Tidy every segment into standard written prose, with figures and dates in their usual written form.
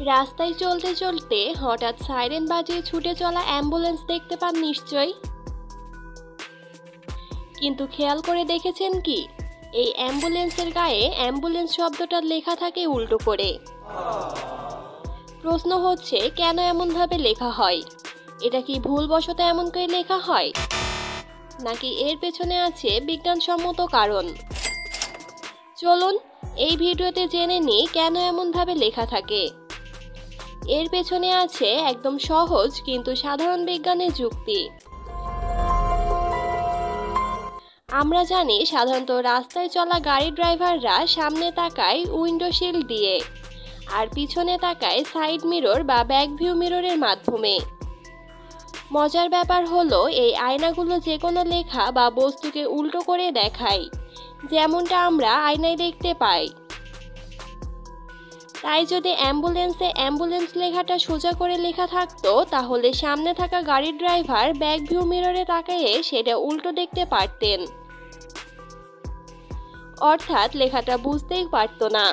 রাস্তায় চলতে চলতে হঠাৎ সাইরেন বাজিয়ে ছুটে চলা অ্যাম্বুলেন্স দেখতে পান নিশ্চয়ই। কিন্তু খেয়াল করে দেখেছেন কি, এই অ্যাম্বুলেন্সের গায়ে অ্যাম্বুলেন্স শব্দটা লেখা থাকে উল্টো করে। প্রশ্ন হচ্ছে, কেন এমনভাবে লেখা হয়? এটা কি ভুলবশত এমন করে লেখা হয়, নাকি এর পেছনে আছে বিজ্ঞানসম্মত কারণ? চলুন এই ভিডিওতে জেনে নিই কেন এমনভাবে লেখা থাকে। এর পেছনে আছে একদম সহজ কিন্তু সাধারণ বিজ্ঞানের যুক্তি। আমরা জানি সাধারণত রাস্তায় চলা গাড়ি ড্রাইভাররা সামনে তাকায় উইন্ডো শিল্ড দিয়ে, আর পিছনে তাকায় সাইড মিরর বা ব্যাক ভিউ মিররের মাধ্যমে। মজার ব্যাপার হলো, এই আয়নাগুলো যে কোনো লেখা বা বস্তুকে উল্টো করে দেখায়, যেমনটা আমরা আয়নায় দেখতে পাই। তাই যদি অ্যাম্বুলেন্সে অ্যাম্বুলেন্স লেখাটা সোজা করে লেখা থাকতো, তাহলে সামনে থাকা গাড়ির ড্রাইভার ব্যাক ভিউ মিররে তাকিয়ে সেটা উল্টো দেখতে পারতেন, অর্থাৎ লেখাটা বুঝতেই পারতো না।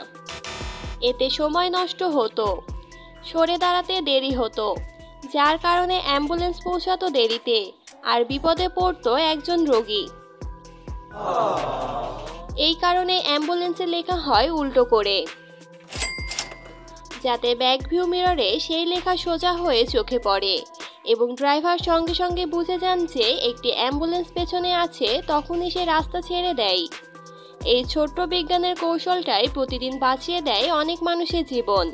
এতে সময় নষ্ট হতো, সরে দাঁড়াতে দেরি হতো, যার কারণে অ্যাম্বুলেন্স পৌঁছাতো দেরিতে, আর বিপদে পড়তো একজন রোগী। এই কারণে অ্যাম্বুলেন্সে লেখা হয় উল্টো করে, যাতে ব্যাক ভিউ মিররে সেই লেখা সোজা হয়ে চোখে পড়ে এবং ড্রাইভার সঙ্গে সঙ্গে বুঝে যান যে একটি অ্যাম্বুলেন্স পেছনে আছে, তখনই সে রাস্তা ছেড়ে দেয়। এই ছোট্ট বিজ্ঞানের কৌশলটাই প্রতিদিন বাঁচিয়ে দেয় অনেক মানুষের জীবন।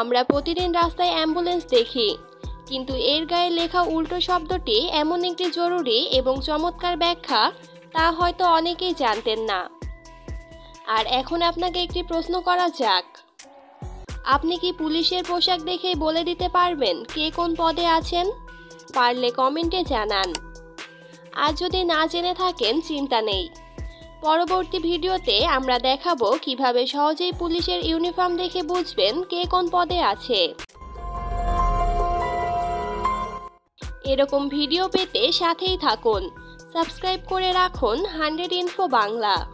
আমরা প্রতিদিন রাস্তায় অ্যাম্বুলেন্স দেখি, কিন্তু এর গায়ে লেখা উল্টো শব্দটি এমন একটি জরুরি এবং চমৎকার ব্যাখ্যা, তা হয়তো অনেকেই জানতেন না। আর এখন আপনাকে একটি প্রশ্ন করা যাক, আপনি কি পুলিশের পোশাক দেখেই বলে দিতে পারবেন কে কোন পদে আছেন? পারলে কমেন্টে জানান। আর যদি না জেনে থাকেন, চিন্তা নেই, পরবর্তী ভিডিওতে আমরা দেখাবো কিভাবে সহজেই পুলিশের ইউনিফর্ম দেখে বুঝবেন কে কোন পদে আছে। এরকম ভিডিও পেতে সাথেই থাকুন, সাবস্ক্রাইব করে রাখুন 100 ইনফো বাংলা।